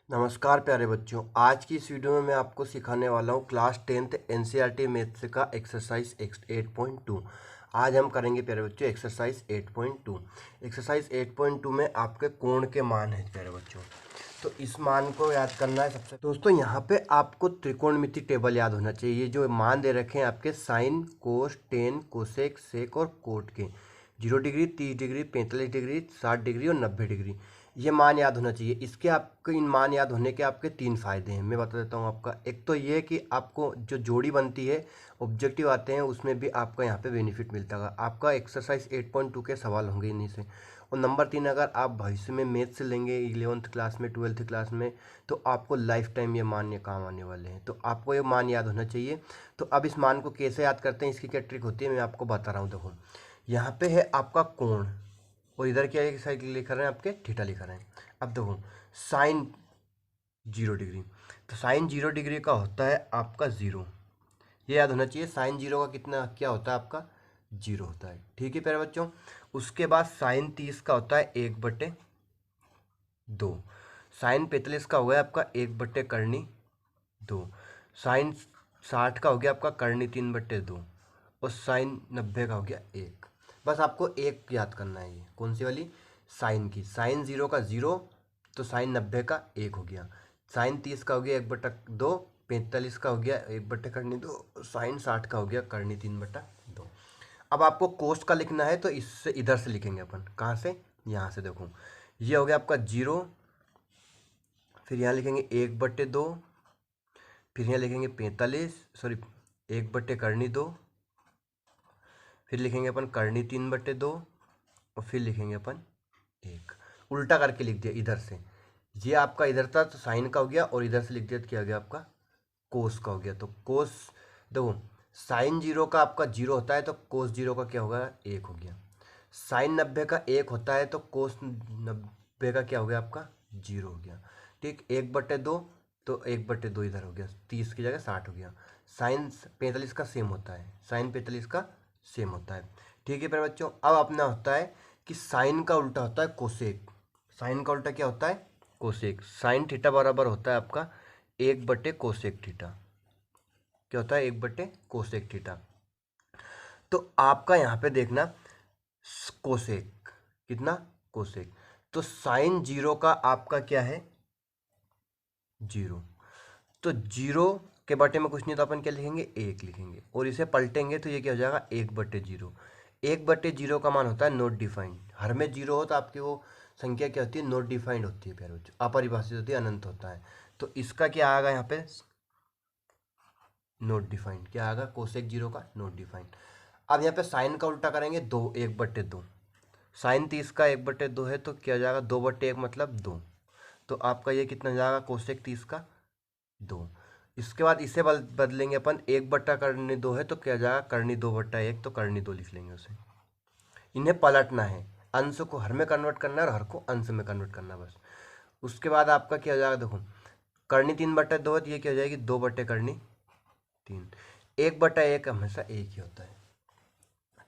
नमस्कार प्यारे बच्चों। आज की इस वीडियो में मैं आपको सिखाने वाला हूँ क्लास 10th एनसीईआरटी मैथ्स का एक्सरसाइज 8.2। आज हम करेंगे प्यारे बच्चों एक्सरसाइज 8.2। एक्सरसाइज 8.2 में आपके कोण के मान हैं प्यारे बच्चों। तो इस मान को याद करना है। सबसे दोस्तों यहाँ पे आपको त्रिकोणमिति टेबल याद होना चाहिए। ये जो मान दे रखे हैं आपके साइन, कोस, टेन, कोसेक, सेक और कोट के 0 डिग्री, 30 डिग्री, 45 डिग्री, 60 डिग्री और 90 डिग्री, ये मान याद होना चाहिए। इसके आपको इन मान याद होने के आपके 3 फायदे हैं, मैं बता देता हूँ आपका। एक तो ये कि आपको जो जोड़ी बनती है, ऑब्जेक्टिव आते हैं, उसमें भी आपका यहाँ पे बेनिफिट मिलता है। आपका एक्सरसाइज 8.2 के सवाल होंगे इन्हीं से। और नंबर 3, अगर आप भविष्य में मैथ्स लेंगे 11th क्लास में, 12th क्लास में, तो आपको लाइफ टाइम ये मान ये काम आने वाले हैं। तो आपको ये मान याद होना चाहिए। तो अब इस मान को कैसे याद करते हैं, इसकी क्या ट्रिक होती है, मैं आपको बता रहा हूँ। देखो यहाँ पे है आपका कोण, और इधर क्या है, साइड लिख रहे हैं आपके थीटा लिख रहे हैं। अब देखो साइन 0 डिग्री, तो साइन 0 डिग्री का होता है आपका 0, ये याद होना चाहिए। साइन 0 का कितना क्या होता है आपका 0 होता है। ठीक है प्यारे बच्चों। उसके बाद साइन 30 का होता है 1/2। साइन 45 का हो गया आपका 1/2। साइन 60 का हो गया आपका करनी 3/2। और साइन 90 का हो गया 1। बस आपको एक याद करना है, ये कौन सी वाली, साइन की। साइन 0 का 0, तो साइन 90 का 1 हो गया। साइन 30 का हो गया 1/2। 45 का हो गया 1/2। साइन 60 का हो गया करनी 3/2। अब आपको कोस का लिखना है, तो इससे इधर से लिखेंगे अपन। कहाँ से, यहाँ से। देखो ये हो गया आपका 0, फिर यहाँ लिखेंगे 1/2, फिर यहाँ लिखेंगे 45, सॉरी 1/2, फिर लिखेंगे अपन करनी 3/2, और फिर लिखेंगे अपन 1। उल्टा करके लिख दिया इधर से। ये आपका इधर था तो साइन का हो गया, और इधर से लिख दिया तो क्या हो गया आपका कोस का हो गया। तो कोस, देखो साइन 0 का आपका 0 होता है, तो कोस 0 का क्या होगा 1 हो गया। साइन 90 का 1 होता है, तो कोस 90 का क्या हो गया आपका 0 हो गया। ठीक, 1/2, तो 1/2 इधर हो गया, 30 की जगह 60 हो गया। साइन 45 का सेम होता है, साइन 45 का सेम होता है। ठीक है प्यारे बच्चों। अब अपना होता है कि साइन का उल्टा होता है कोसेक। साइन का उल्टा क्या होता है कोसेक। साइन थीटा बराबर होता है आपका 1/कोसेक थीटा। क्या होता है 1/कोसेक थीटा। तो आपका यहाँ पे देखना कोसेक कितना, कोसेक, तो साइन 0 का आपका क्या है 0। तो 0 के बटे में कुछ नहीं, तो अपन क्या लिखेंगे 1 लिखेंगे, और इसे पलटेंगे तो ये क्या हो जाएगा 1/0। 1/0 का मान होता है नॉट डिफाइंड। हर में 0 हो तो आपकी वो संख्या क्या होती है, नॉट डिफाइंड होती है प्यारे बच्चों, अपरिभाषित होती है, अनंत होता है। तो इसका क्या आएगा यहाँ पे नॉट डिफाइंड। क्या आएगा कोसेक 0 का नॉट डिफाइंड। अब यहाँ पे साइन का उल्टा करेंगे 1/2। साइन 30 का 1/2 है, तो क्या हो जाएगा 2/1 मतलब 2। तो आपका ये कितना हो जाएगा कोसेक 30 का 2। इसके बाद इसे बदलेंगे अपन, 1/2 है, तो क्या हो जाएगा करनी 2/1, तो करनी 2 लिख लेंगे उसे। इन्हें पलटना है, अंश को हर में कन्वर्ट करना है और हर को अंश में कन्वर्ट करना है बस। उसके बाद आपका क्या हो जाएगा, देखो करनी 3/2 है, तो ये क्या हो जाएगी 2/3। 1/1 हमेशा एक ही होता है,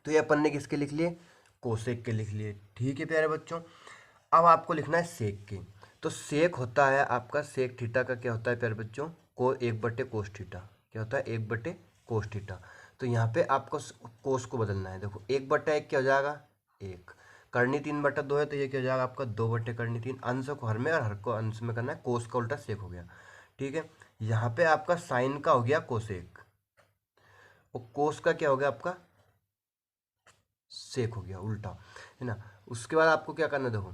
तो ये अपन ने किसके लिख लिए कोसेक के लिख लिए। ठीक है प्यारे बच्चों। अब आपको लिखना है सेक के। तो सेक होता है आपका, सेक थीटा का क्या होता है प्यारे बच्चों, को 1/कोस थीटा। क्या होता है 1/कोस थीटा। तो यहाँ पे आपको कोस को बदलना है। देखो 1/1 क्या हो जाएगा 1, करनी 3/2 है, तो ये क्या हो जाएगा आपका 2/3। अंश को हर में और हर को अंश में करना है, कोस का उल्टा सेक हो गया। ठीक है, यहाँ पे आपका साइन का हो गया कोसेक, और कोस का क्या हो गया आपका सेक हो गया उल्टा, है ना। उसके बाद आपको क्या करना है, देखो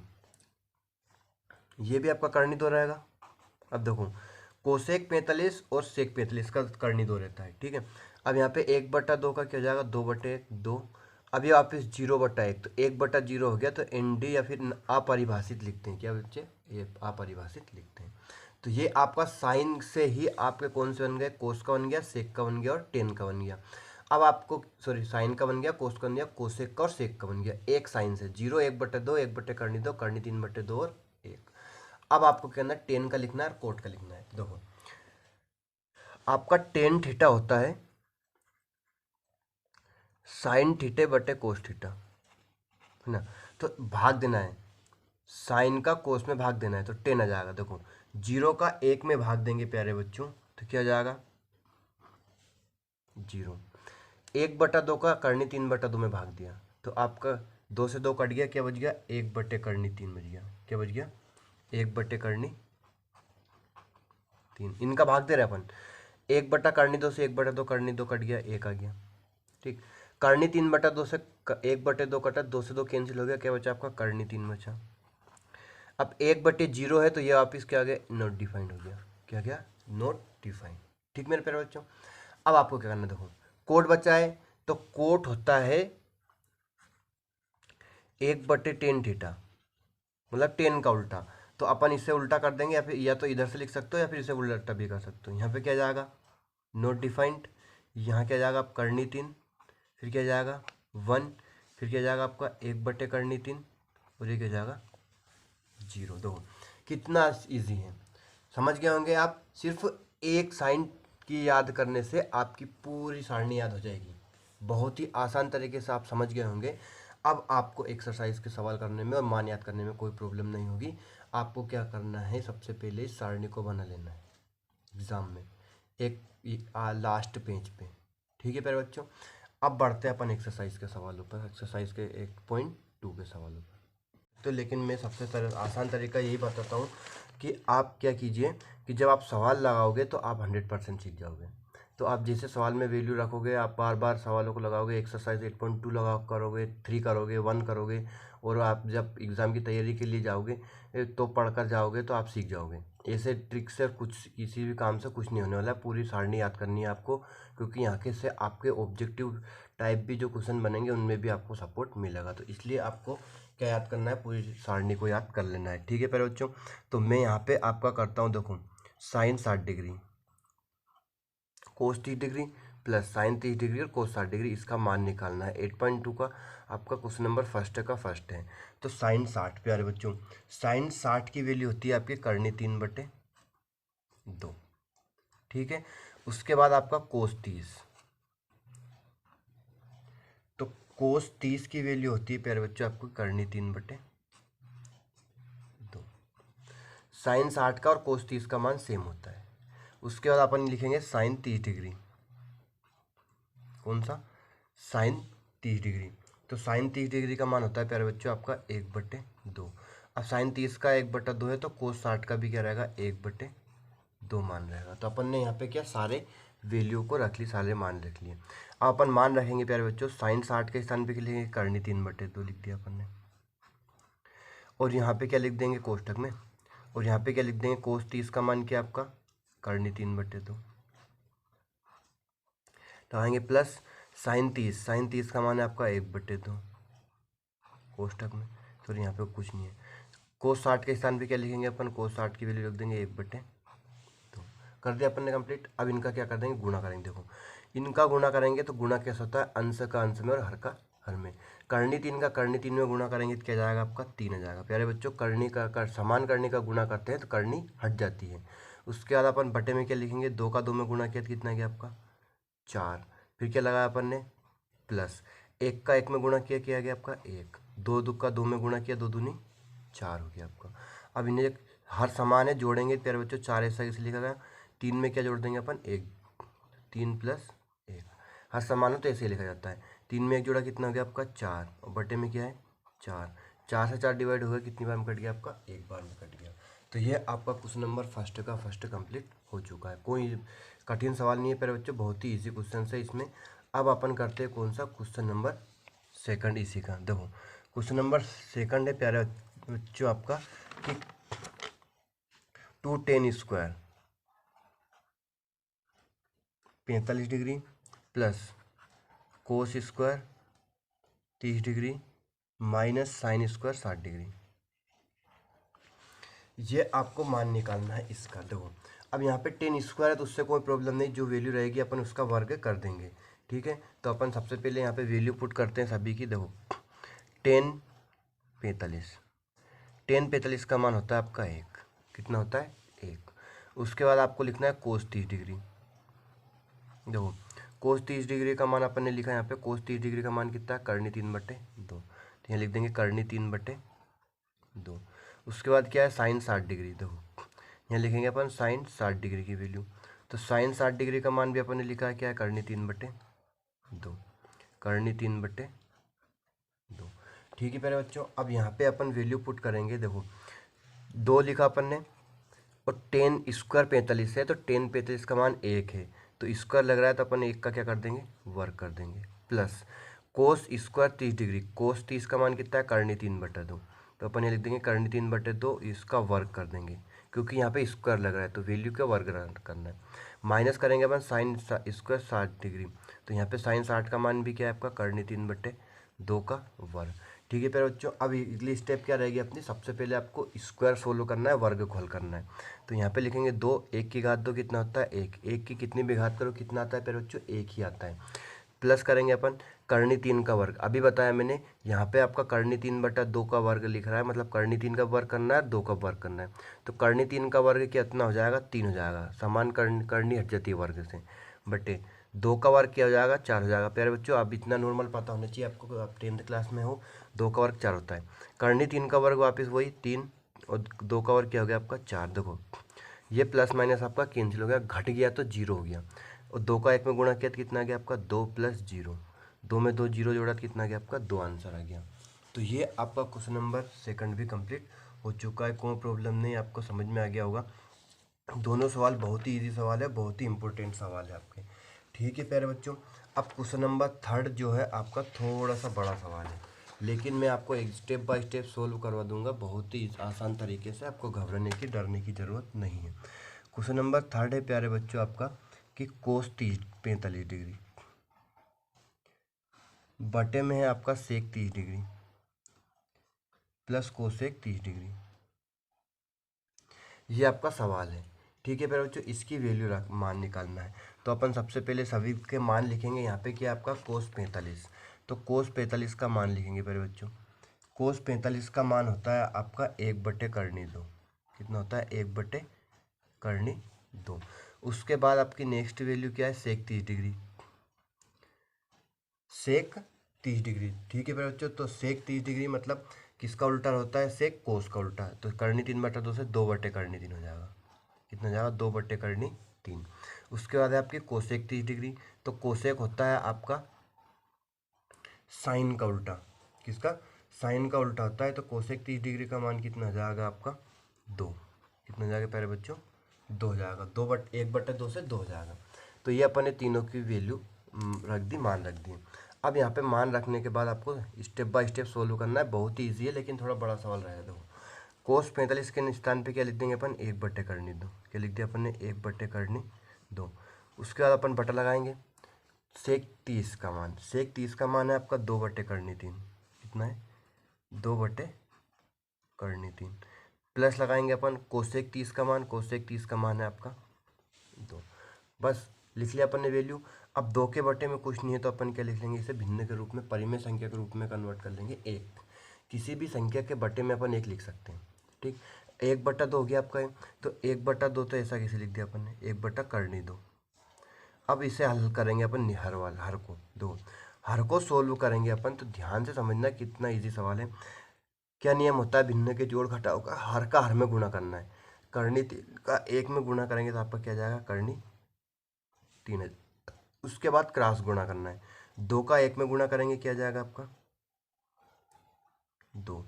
ये भी आपका करनी दो रहेगा। अब देखो कोसेक 45 और सेक 45 का करनी दो रहता है। ठीक है, अब यहाँ पे 1/2 का क्या हो जाएगा 2/2। अब ये वापस 0/1, तो 1/0 हो गया, तो एनडी या फिर अपरिभाषित लिखते हैं। क्या बच्चे, ये अपरिभाषित लिखते हैं। तो ये आपका साइन से ही आपके कौन से बन गए, कोस का बन गया, सेक का बन गया और टेन का बन गया। अब आपको सॉरी साइन का बन गया, कोस का बन गया, कोसेक का और सेक का बन गया। एक साइन से 0, 1/2, 1/2 करनी 3/2 और 1। अब आपको क्या करना है, टेन का लिखना है और कोट का लिखना है। देखो आपका टेन थीटा होता है साइन थीटे बटे कोस थीटा, है ना। तो भाग देना है, साइन का कोस में भाग देना है तो 10 आ जाएगा। देखो 0 का 1 में भाग देंगे प्यारे बच्चों तो क्या आ जाएगा 0। 1/2 का करनी 3/2 में भाग दिया तो आपका 2 से 2 कट गया, क्या बच गया 1/3 बच गया। क्या बच गया 1/3। इनका भाग दे रहे अपन, 1/2 से 1/2 करनी 2 कट गया, 1 आ गया। ठीक, करनी 3/2 से 1/2 कटा, 2 से 2 कैंसिल हो गया, क्या बचा आपका करनी 3 बचा। अब 1/0 है तो ये वापिस क्या आ गया नॉट डिफाइंड हो गया। क्या गया नॉट डिफाइंड। ठीक मेरे प्यारे बच्चों, अब आपको क्या करना है, देखो कोट बचा है तो कोट होता है 1/10 थीटा, मतलब 10 का उल्टा। तो अपन इसे उल्टा कर देंगे, या फिर या तो इधर से लिख सकते हो या फिर इसे उल्टा भी कर सकते हो। यहाँ पे क्या जाएगा नॉट डिफाइंड, यहाँ क्या जाएगा आप करनी 3, फिर क्या जाएगा 1, फिर क्या जाएगा आपका 1/करनी 3 और ये क्या जाएगा 0। दो कितना इजी है, समझ गए होंगे आप। सिर्फ एक साइन की याद करने से आपकी पूरी सारणी याद हो जाएगी। बहुत ही आसान तरीके से आप समझ गए होंगे। अब आपको एक्सरसाइज के सवाल करने में और मान याद करने में कोई प्रॉब्लम नहीं होगी। आपको क्या करना है, सबसे पहले इस सारणी को बना लेना है एग्ज़ाम में एक लास्ट पेज पे। ठीक है प्यारे बच्चों, अब बढ़ते हैं अपन एक्सरसाइज के सवालों पर, एक्सरसाइज के 1.2 के सवालों पर। तो लेकिन मैं सबसे आसान तरीका यही बताता हूँ कि आप क्या कीजिए कि जब आप सवाल लगाओगे तो आप 100% सीख जाओगे। तो आप जैसे सवाल में वैल्यू रखोगे, आप बार बार सवालों को लगाओगे, एक्सरसाइज 8.2 लगा करोगे, 3 करोगे, 1 करोगे, और आप जब एग्ज़ाम की तैयारी के लिए जाओगे तो पढ़कर जाओगे तो आप सीख जाओगे। ऐसे ट्रिक से कुछ किसी भी काम से कुछ नहीं होने वाला, पूरी सारणी याद करनी है आपको, क्योंकि यहाँ के से आपके ऑब्जेक्टिव टाइप भी जो क्वेश्चन बनेंगे उनमें भी आपको सपोर्ट मिलेगा। तो इसलिए आपको क्या याद करना है, पूरी सारणी को याद कर लेना है। ठीक है प्यारे बच्चों, तो मैं यहाँ पे आपका करता हूँ, देखो साइन 60 डिग्री, कोस 30 डिग्री प्लस साइन 30 डिग्री और कोस 60 डिग्री, इसका मान निकालना है। 8.2 का आपका क्वेश्चन नंबर फर्स्ट का फर्स्ट है। तो साइन 60 प्यारे बच्चों, साइन 60 की वैल्यू होती है आपकी करनी 3/2। ठीक है, उसके बाद आपका कोस 30, तो कोस 30 की वैल्यू होती है प्यारे बच्चों आपको करनी 3/2। साइन 60 का और कोस 30 का मान सेम होता है। उसके बाद अपन लिखेंगे साइन 30 डिग्री, कौन सा साइन 30 डिग्री। तो साइन 30 डिग्री का मान होता है प्यारे बच्चों आपका 1/2। अब साइन 30 का 1/2 है तो कोस 60 का भी क्या रहेगा 1/2 मान रहेगा। तो अपन ने यहाँ पे क्या सारे वैल्यू को रख ली, सारे मान रख लिए। अब अपन मान रखेंगे प्यारे बच्चों, साइन 60 के स्थान पे लिखेंगे करनी 3/2 लिख दिया अपन ने, और यहाँ पे क्या लिख देंगे कोष्टक में, और यहाँ पे क्या लिख देंगे कोस 30 का मान क्या आपका करनी 3/2। तो आएंगे प्लस साइन 30 का मान है आपका 1/2 कोष्टक में, तो यहाँ पे कुछ नहीं है। कोस 60 के स्थान पे क्या लिखेंगे अपन, कोस 60 की वैल्यू रख देंगे 1/2। कर दिया अपन ने कंप्लीट। अब इनका क्या कर देंगे गुणा करेंगे। देखो इनका गुणा करेंगे तो गुणा कैसा होता है, अंश का अंश में और हर का हर में। करनी 3 का करनी 3 में गुणा करेंगे तो क्या जाएगा आपका 3 आ जाएगा। प्यारे बच्चों करनी का समान करनी का गुणा करते हैं तो करनी हट जाती है। उसके बाद अपन बटे में क्या लिखेंगे, 2 का 2 में गुणा किया तो कितना गया आपका 4। फिर क्या लगाया अपन ने प्लस 1 का 1 में गुणा किया गया आपका 1, 2 2 का 2 में गुणा किया 2 दूनी 4 हो गया आपका। अब इन्हें हर समान है जोड़ेंगे प्यारे बच्चों 4 ऐसा कैसे लिखा गया, 3 में क्या जोड़ देंगे अपन 1, 3 + 1, हर समान हो तो ऐसे ही लिखा जाता है। 3 में 1 जोड़ा कितना हो गया आपका 4, और बटे में क्या है 4, 4 से 4 डिवाइड हो गया, कितनी बार में कट गया आपका 1 बार में कट गया। तो ये आपका क्वेश्चन नंबर फर्स्ट का फर्स्ट कंप्लीट हो चुका है। कोई कठिन सवाल नहीं है प्यारे बच्चों, बहुत ही इजी क्वेश्चन है इसमें। अब अपन करते हैं कौन सा क्वेश्चन नंबर सेकंड इसी का। देखो क्वेश्चन नंबर सेकंड है प्यारे बच्चों आपका कि 2tan² 45 degree plus cos square 30 degree minus sine square 60 degree, ये आपको मान निकालना है इसका। देखो अब यहाँ पे tan² है तो उससे कोई प्रॉब्लम नहीं, जो वैल्यू रहेगी अपन उसका वर्ग कर देंगे। ठीक है, तो अपन सबसे पहले यहाँ पे वैल्यू पुट करते हैं सभी की। देखो tan 45 का मान होता है आपका 1, कितना होता है 1। उसके बाद आपको लिखना है कोस 30 डिग्री। देखो कोस 30 डिग्री का मान अपन ने लिखा है यहाँ पे, कोस 30 डिग्री का मान कितना है करनी 3/2, तो यहाँ लिख देंगे करनी 3/2। उसके बाद क्या है साइन 60 डिग्री। देखो यहाँ लिखेंगे अपन साइन 60 डिग्री की वैल्यू। तो साइन 60 डिग्री का मान भी अपन ने लिखा है क्या है, करनी 3/2, करनी 3/2। ठीक है प्यारे बच्चों, अब यहाँ पे अपन वैल्यू पुट करेंगे। देखो 2 लिखा अपन ने और 10 स्क्वायर 45 है, तो 10 45 का मान 1 है, तो स्क्वायर लग रहा है तो अपन 1 का क्या कर देंगे, वर्ग कर देंगे। प्लस कोस स्क्वायर 30 डिग्री, कोस 30 का मान कितना है, करनी 3/2, तो अपन ये लिख देंगे करनी 3/2, इसका वर्ग कर देंगे क्योंकि यहाँ पे स्क्वायर लग रहा है तो वैल्यू का वर्ग करना है। माइनस करेंगे अपन साइन स्क्वायर 60 डिग्री, तो यहाँ पे साइन 60 का मान भी क्या है आपका, करनी 3/2 का वर्ग। ठीक है प्यारे बच्चों, अब अगली स्टेप क्या रहेगी अपनी, सबसे पहले आपको स्क्वायर सोल्व करना है, वर्ग खोल करना है। तो यहाँ पे लिखेंगे 2, 1 की घात 2 कितना होता है, 1, 1 की कितनी भी घात करो कितना आता है प्यारे बच्चों, 1 ही आता है। प्लस करेंगे अपन करनी 3 का वर्ग, अभी बताया मैंने यहाँ पे आपका करनी 3/2 का वर्ग लिख रहा है, मतलब करनी 3 का वर्ग करना है, 2 का वर्ग करना है। तो करनी 3 का वर्ग कितना हो जाएगा, 3 हो जाएगा, समान करनी हट जाती है वर्ग से, बटे 2 का वर्ग क्या हो जाएगा, 4 हो जाएगा। प्यारे बच्चों अब इतना नॉर्मल पता होना चाहिए आपको, आप 10th क्लास में हो, 2 का वर्ग 4 होता है। करनी 3 का वर्ग वापस वही 3, और 2 का वर्ग क्या हो गया आपका 4। देखो ये प्लस माइनस आपका कैंसिल हो गया, घट गया तो 0 हो गया, और 2 का 1 में गुणा किया तो कितना आ गया आपका, 2 + 0, 2 में 2 0 जोड़ा तो कितना आ गया आपका, 2 आंसर आ गया। तो ये आपका क्वेश्चन नंबर सेकंड भी कंप्लीट हो चुका है, कोई प्रॉब्लम नहीं, आपको समझ में आ गया होगा। दोनों सवाल बहुत ही इजी सवाल है, बहुत ही इंपॉर्टेंट सवाल है आपके। ठीक है प्यारे बच्चों, अब क्वेश्चन नंबर थर्ड जो है आपका थोड़ा सा बड़ा सवाल है, लेकिन मैं आपको एक स्टेप बाय स्टेप सोल्व करवा दूंगा बहुत ही आसान तरीके से, आपको घबराने की डरने की ज़रूरत नहीं है। क्वेश्चन नंबर थर्ड है प्यारे बच्चों आपका कि कोस 45 डिग्री बटे में है आपका sec 30 degree plus cosec 30 degree, ये आपका सवाल है। ठीक है प्यारे बच्चों, इसकी वैल्यू रख मान निकालना है। तो अपन सबसे पहले सभी के मान लिखेंगे। यहाँ पे क्या आपका कोस 45, तो कोस 45 का मान लिखेंगे प्यारे बच्चों। कोस 45 का मान होता है आपका 1/2। कितना होता है, 1/2। उसके बाद आपकी नेक्स्ट वैल्यू क्या है, सेक 30 डिग्री, सेक 30 डिग्री। ठीक है प्यारे बच्चों, तो सेक 30 डिग्री मतलब किसका उल्टा होता है, सेक कोस का उल्टा, तो करनी 3/2 से 2/करनी 3 हो जाएगा। कितना जाएगा, 2/करनी 3। उसके बाद है आपकी कोसेक 30 डिग्री, तो कोसेक होता है आपका साइन का उल्टा, किसका, साइन का उल्टा होता है, तो कोसेक 30 डिग्री का मान कितना जाएगा आपका, 2। कितना जाएगा प्यारे बच्चों, 2 हो जाएगा, 1/2 से 2 हो जाएगा। तो ये अपन ने तीनों की वैल्यू रख दी, मान रख दी। अब यहाँ पे मान रखने के बाद आपको स्टेप बाय स्टेप सोल्व करना है, बहुत ही ईजी है लेकिन थोड़ा बड़ा सवाल रहेगा। देखो कोस 45 के स्थान पे क्या लिख देंगे अपन, 1/करनी 2, क्या लिख दिया अपन ने, 1/करनी 2। उसके बाद अपन बटा लगाएंगे, सेक 30 का मान, सेक 30 का मान है आपका 2/करनी 3, कितना है, 2/करनी 3। प्लस लगाएंगे अपन कोसेक 30 का मान, कोसेक 30 का मान है आपका 2। बस लिख लिया अपन ने वैल्यू। अब 2 के बटे में कुछ नहीं है तो अपन क्या लिख लेंगे, इसे भिन्न के रूप में, परिमेय संख्या के रूप में कन्वर्ट कर लेंगे। 1, किसी भी संख्या के बटे में अपन 1 लिख सकते हैं। ठीक, 1/2 हो गया आपका है, तो 1/2 तो ऐसा कैसे लिख दिया अपन ने, 1/करनी 2। अब इसे हल करेंगे अपन हर वाला, हर को दो, हर को सोल्व करेंगे अपन। तो ध्यान से समझना कितना इजी सवाल है। क्या नियम होता है भिन्न के जोड़ घटाव का, हर का हर में गुणा करना है। करनी 3 का 1 में गुणा करेंगे तो आपका क्या जाएगा, करनी 3 है। उसके बाद क्रॉस गुणा करना है, 2 का 1 में गुणा करेंगे क्या जाएगा आपका, 2,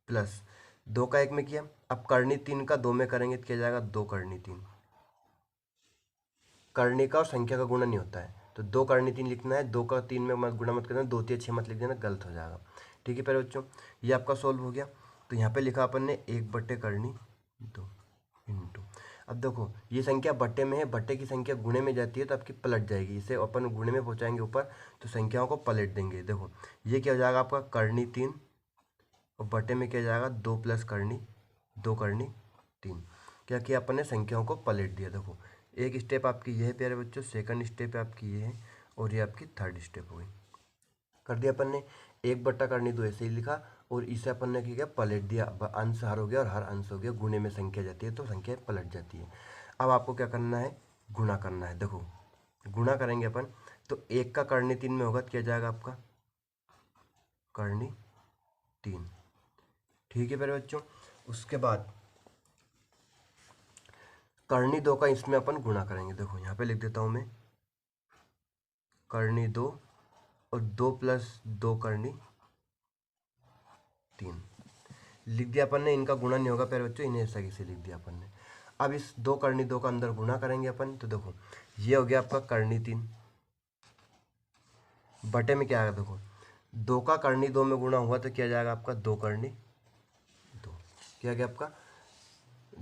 प्लस 2 का 1 में किया, अब करनी 3 का 2 में करेंगे तो क्या जाएगा, 2/3। करने का और संख्या का गुणा नहीं होता है, तो 2/3 लिखना है, 2 का 3 में मत गुणा मत करना, 2 3 6 मत लिख देना, गलत हो जाएगा। ठीक है प्यारे बच्चों, ये आपका सोल्व हो गया। तो यहाँ पे लिखा अपन ने 1/करनी 2 इंटू, अब देखो ये संख्या बट्टे में है, बट्टे की संख्या गुणे में जाती है तो आपकी पलट जाएगी, इसे अपन गुणे में पहुँचाएंगे ऊपर तो संख्याओं को पलट देंगे। देखो ये क्या हो जाएगा आपका, करनी 3 और बटे में क्या जाएगा, 2 + करनी 3। क्या किया अपन ने, संख्याओं को पलट दिया। देखो एक स्टेप आपकी ये है प्यारे बच्चों, सेकंड स्टेप आपकी ये है, और ये आपकी थर्ड स्टेप हो गई। कर दिया अपन ने, 1/करनी 2 ऐसे ही लिखा, और इसे अपन ने क्या किया, पलट दिया। अंश हर हो गया और हर अंश हो गया, गुणे में संख्या जाती है तो संख्या पलट जाती है। अब आपको क्या करना है, गुणा करना है। देखो गुणा करेंगे अपन, तो 1 का करनी 3 में होगा तो क्या जाएगा आपका, करनी 3। ठीक है प्यारे बच्चों, उसके बाद करनी 2 का इसमें अपन गुणा करेंगे। देखो यहाँ पे लिख देता हूँ मैं, करनी 2 और 2 + 2 करनी 3 लिख दिया अपन ने। इनका गुणा नहीं होगा प्यारे बच्चों, इन्हें ऐसा कैसे लिख दिया अपन ने। अब इस 2 करनी 2 का अंदर गुणा करेंगे अपन, तो देखो ये हो गया आपका करनी 3 बटे में क्या आएगा, देखो 2 का करनी 2 में गुणा हुआ तो क्या जाएगा आपका 2 करनी 2। क्या गया आपका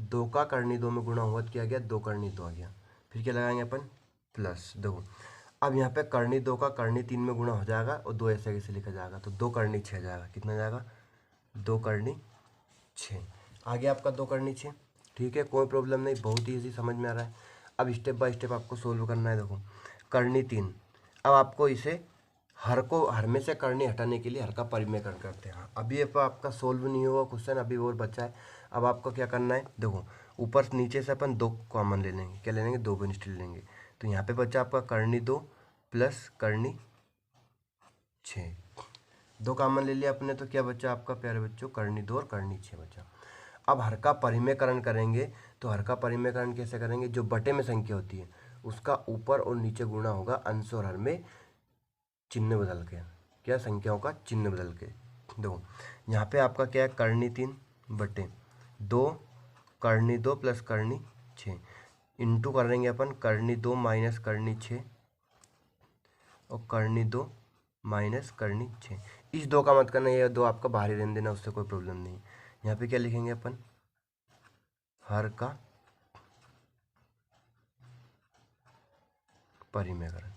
2 का करनी 2 में गुणा हुआ तो क्या गया 2 करनी 2 आ गया। फिर क्या लगाएंगे अपन प्लस। देखो अब यहाँ पे करनी 2 का करनी 3 में गुणा हो जाएगा और 2 ऐसे कैसे लिखा जाएगा, तो 2 करनी 6 जाएगा। कितना जाएगा 2 करनी 6 आ गया आपका 2 करनी 6। ठीक है, कोई प्रॉब्लम नहीं, बहुत ही ईजी समझ में आ रहा है। अब स्टेप बाय स्टेप आपको सोल्व करना है। देखो करनी 3, अब आपको इसे हर में से करनी हटाने के लिए हर का परिमेयकरण करते हैं। अभी आपका सोल्व नहीं हुआ क्वेश्चन, अभी और बचा है। अब आपको क्या करना है, देखो ऊपर नीचे से अपन 2 कॉमन ले लेंगे। क्या ले लेंगे 2 बेनिस्टिल लेंगे। तो यहाँ पे बचा आपका करनी 2 + करनी 6, 2 कॉमन ले लिया अपने, तो क्या बचा आपका प्यारे बच्चों करनी 2 और करनी 6 बचा। अब हर का परिमेयकरण करेंगे, तो हर का परिमेयकरण कैसे करेंगे, जो बटे में संख्या होती है उसका ऊपर और नीचे गुणा होगा अंश और हर में चिन्ह बदल के। क्या संख्याओं का चिन्ह बदल के। देखो यहाँ पे आपका क्या है करनी 3 बटे 2 करनी 2 + करनी 6 इंटू करेंगे अपन करनी 2 - करनी 6 और करनी 2 - करनी 6। इस 2 का मत करना, ये 2 आपका बाहर ही रहने देना, उससे कोई प्रॉब्लम नहीं। यहाँ पे क्या लिखेंगे अपन हर का परिमेयकरण।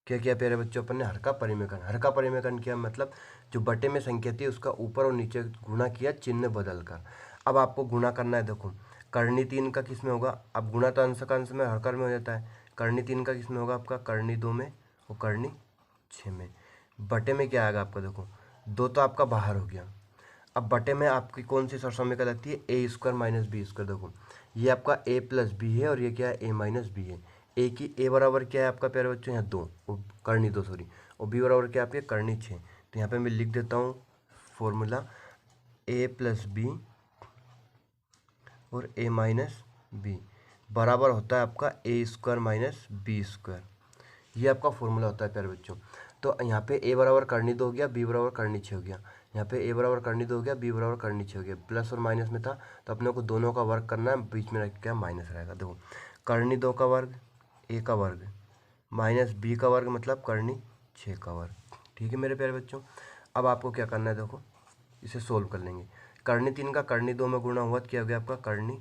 क्या किया प्यारे बच्चों अपन ने हर का परिमेयकरण। हर का परिमेयकरण किया मतलब जो बटे में संख्या थी उसका ऊपर और नीचे गुणा किया चिन्ह बदल कर। अब आपको गुणा करना है। देखो करनी 3 का किस में होगा, अब गुणा तो अंश का अंश में हर में हो जाता है। करनी 3 का किस में होगा आपका करनी 2 में और करनी 6 में। बटे में क्या आएगा आपका, देखो 2 तो आपका बाहर हो गया। अब बटे में आपकी कौन सी सरसमिका लगती है, a² - b²। देखो ये आपका a + b है और ये क्या है a - b है। ए की ए बराबर क्या है आपका प्यारे बच्चों, यहाँ 2 करनी 2 सॉरी, और बी बराबर क्या है आपके करनी 6। तो यहाँ पे मैं लिख देता हूँ फॉर्मूला a + b और a - b बराबर होता है आपका a² - b²। ये आपका फॉर्मूला होता है प्यारे बच्चों। तो यहाँ पे a बराबर करनी 2 हो गया, b बराबर करनी 6 हो गया। यहाँ पे a बराबर करनी 2 हो गया, b बराबर करनी 6 हो गया। प्लस और माइनस में था तो अपने को दोनों का वर्ग करना है, बीच में रख के माइनस रहेगा। देखो करनी 2 का वर्ग a का वर्ग -b का वर्ग मतलब करनी 6 का वर्ग। ठीक है मेरे प्यारे बच्चों, अब आपको क्या करना है, देखो इसे सोल्व कर लेंगे। करनी 3 का करनी 2 में गुणा हुआ तो क्या हो गया आपका करनी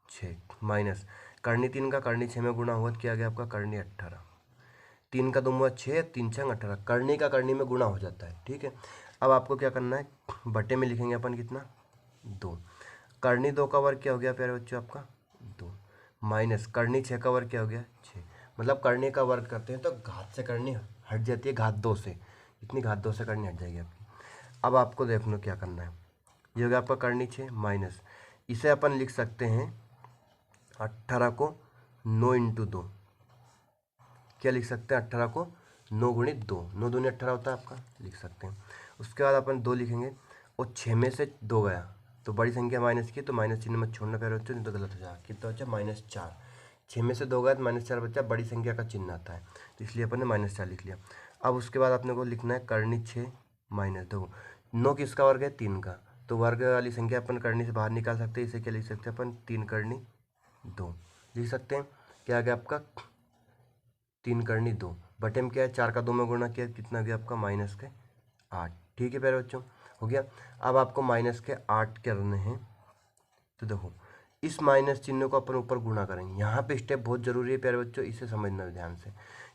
6 माइनस करनी 3 का करनी 6 में गुणा हुआ तो क्या आ गया आपका करनी 18। 3 का 2 हुआ 6, 3 6 18, करनी का करनी में गुणा हो जाता है। ठीक है, अब आपको क्या करना है, बटे में लिखेंगे अपन कितना 2। करनी 2 का वर्ग क्या हो गया प्यारे बच्चों आपका 2 माइनस करनी 6 का वर्ग क्या हो गया 6। मतलब करनी का वर्ग करते हैं तो घात से करनी हट जाती है, घात 2 से, इतनी घात 2 से करनी हट जाएगी आपकी। अब आपको देख लो क्या करना है, ये हो गया आपका करनी 6 माइनस, इसे अपन लिख सकते हैं 18 को 9 × 2। क्या लिख सकते हैं 18 को 9 × 2, 9 दूनी 18 होता है आपका, लिख सकते हैं। उसके बाद अपन 2 लिखेंगे और 6 में से 2 गया तो बड़ी संख्या माइनस की, तो माइनस चिन्ह मत छोड़ना प्यारे बच्चों, नहीं तो गलत हो जाएगा। कितना बचा -4, 6 में से 2 गया तो -4 बच्चा, बड़ी संख्या का चिन्ह आता है तो इसलिए अपन ने -4 लिख लिया। अब उसके बाद अपने को लिखना है करनी 6 माइनस 2। 9 किसका वर्ग है 3 का, तो वर्ग वाली संख्या अपन करनी से बाहर निकाल सकते हैं। इसे क्या लिख सकते हैं अपन 3 करनी 2 लिख सकते हैं। क्या आ गया आपका 3 करनी 2 बटे में क्या है 4 का 2 में गुणा किया कितना गया आपका -8। ठीक है प्यारे बच्चों, हो गया। अब आपको -8 करने हैं, तो देखो इस माइनस चिन्ह को अपन ऊपर गुणा करेंगे। यहाँ पे स्टेप बहुत जरूरी है प्यारे बच्चों, इसे समझना ध्यान से।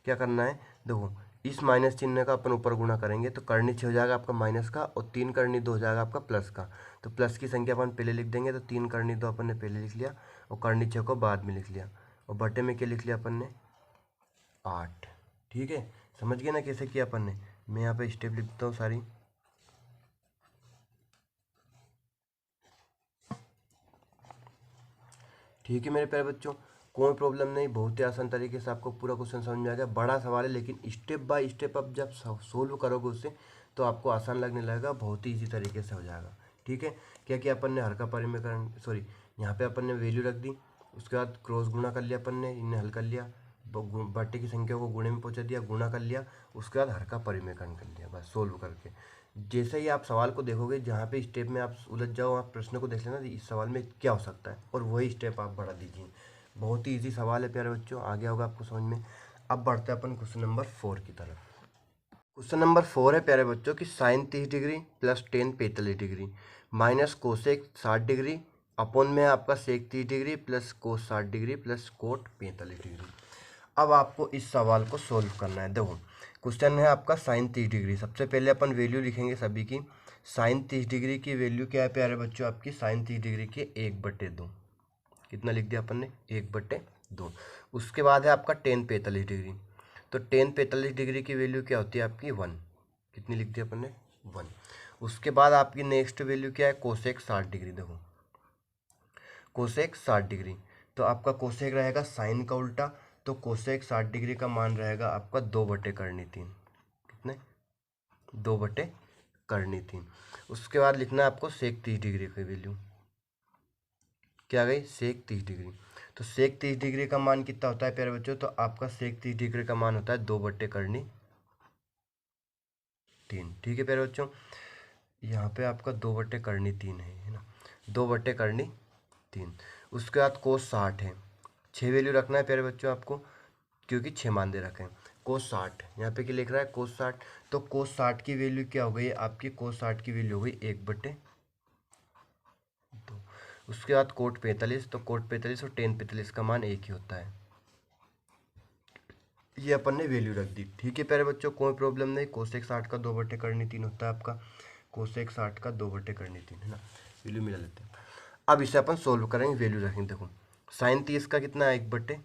क्या करना है, देखो इस माइनस चिन्ह का अपन ऊपर गुणा करेंगे तो करनी 6 हो जाएगा आपका माइनस का, और 3 करनी 2 हो जाएगा आपका प्लस का। तो प्लस की संख्या अपन पहले लिख देंगे, तो 3 करनी 2 अपन ने पहले लिख लिया और करनी 6 को बाद में लिख लिया, और बटे में क्या लिख लिया अपन ने 8। ठीक है, समझ गए ना कैसे किया अपन ने। मैं यहाँ पे स्टेप लिख देता हूँ सारी। ठीक है मेरे प्यारे बच्चों, कोई प्रॉब्लम नहीं, बहुत ही आसान तरीके से आपको पूरा क्वेश्चन समझ में आ गया। बड़ा सवाल है लेकिन स्टेप बाय स्टेप आप जब सोल्व करोगे उससे तो आपको आसान लगने लगेगा, बहुत ही इजी तरीके से हो जाएगा। ठीक है, क्या किया अपन ने, हर का परिमेयकरण, सॉरी यहाँ पे अपन ने वैल्यू रख दी, उसके बाद क्रॉस गुणा कर लिया अपन ने, इन्हें हल कर लिया, बट्टे की संख्या को गुणे में पहुंचा दिया, गुणा कर लिया, उसके बाद हर का परिमेयकरण कर लिया, बस सोल्व करके। जैसे ही आप सवाल को देखोगे, जहाँ पे स्टेप में आप उलझ जाओ, आप प्रश्न को देख लेना इस सवाल में क्या हो सकता है, और वही स्टेप आप बढ़ा दीजिए। बहुत ही ईजी सवाल है प्यारे बच्चों, आ गया होगा आपको समझ में। अब बढ़ते हैं अपन क्वेश्चन नंबर 4 की तरफ। क्वेश्चन नंबर 4 है प्यारे बच्चों कि sine 30 degree plus tan 45 degree minus cosec 60 degree upon में आपका sec 30 degree plus cos 60 degree plus cot 45 degree. अब आपको इस सवाल को सोल्व करना है। देखो क्वेश्चन है आपका साइन 30 डिग्री। सबसे पहले अपन वैल्यू लिखेंगे सभी की। साइन 30 डिग्री की वैल्यू क्या है प्यारे बच्चों, आपकी साइन 30 डिग्री की 1/2। कितना लिख दिया अपन ने, 1/2। उसके बाद है आपका टेन 45 डिग्री। तो टेन 45 डिग्री की वैल्यू क्या होती है आपकी 1। कितनी लिख दी अपन ने, 1। उसके बाद आपकी नेक्स्ट वैल्यू क्या है, कोसेक 60 डिग्री। देखो कोसेक 60 डिग्री, तो आपका कोसेक रहेगा साइन का उल्टा, तो कोसेक 60 डिग्री का मान रहेगा आपका 2/3। कितने, 2/3। उसके बाद लिखना है आपको सेक 30 डिग्री की वैल्यू, क्या आ गई, सेक 30 डिग्री। तो सेक 30 डिग्री का मान कितना होता है प्यारे बच्चों, तो आपका सेक 30 डिग्री का मान होता है 2/3। ठीक है प्यारे बच्चों, यहाँ पे आपका 2/3 है ना, 2/3। उसके बाद कोस 60 है, 6 वैल्यू रखना है प्यारे बच्चों आपको, क्योंकि 6 मान दे रखे हैं। कोस 60 यहाँ पे क्या लिख रहा है, कोस 60। तो कोस 60 की वैल्यू क्या हो गई आपकी, कोस 60 की वैल्यू हो गई 1/2। उसके बाद कोट 45, तो कोट 45 और टेन 45 का मान एक ही होता है। ये अपन ने वैल्यू रख दी। ठीक है प्यारे बच्चों, कोई प्रॉब्लम नहीं। कोसेक 60 का 2/3 होता है आपका, कोसेक 60 का 2/3 है ना, वैल्यू मिला लेते हैं। अब इसे अपन सोल्व करेंगे, वैल्यू रखेंगे। देखो साइन 30 का कितना है, 1/2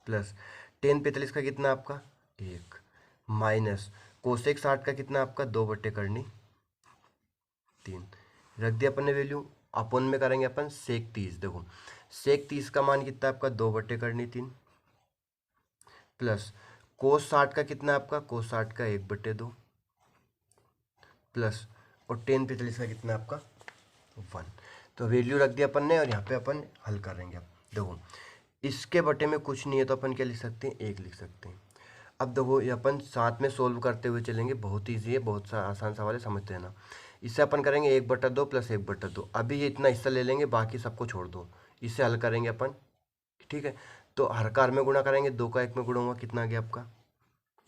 प्लस टेन 45 का कितना आपका 1 माइनस कोसेक 60 का कितना आपका 2/3 रख दिया अपन ने वैल्यू। अपन में करेंगे अपन सेक 30। देखो सेक 30 का मान कितना आपका 2/3 प्लस कोस 60 का कितना आपका, कोस 60 का 1/2 प्लस और टेन 45 का कितना आपका 1। तो वैल्यू रख दिया अपन ने, और यहाँ पे अपन हल करेंगे। अब देखो इसके बटे में कुछ नहीं है, तो अपन क्या लिख सकते हैं, 1 लिख सकते हैं। अब देखो ये अपन साथ में सोल्व करते हुए चलेंगे, बहुत ईजी है, बहुत सा आसान सवाल है, समझते हैं ना। इससे अपन करेंगे 1/2 प्लस 1/2। अभी ये इतना हिस्सा ले लेंगे, बाकी सबको छोड़ दो, इससे हल करेंगे अपन। ठीक है, तो हर का हर में गुणा करेंगे, 2 का 1 में गुणा हुआ, कितना आ गया आपका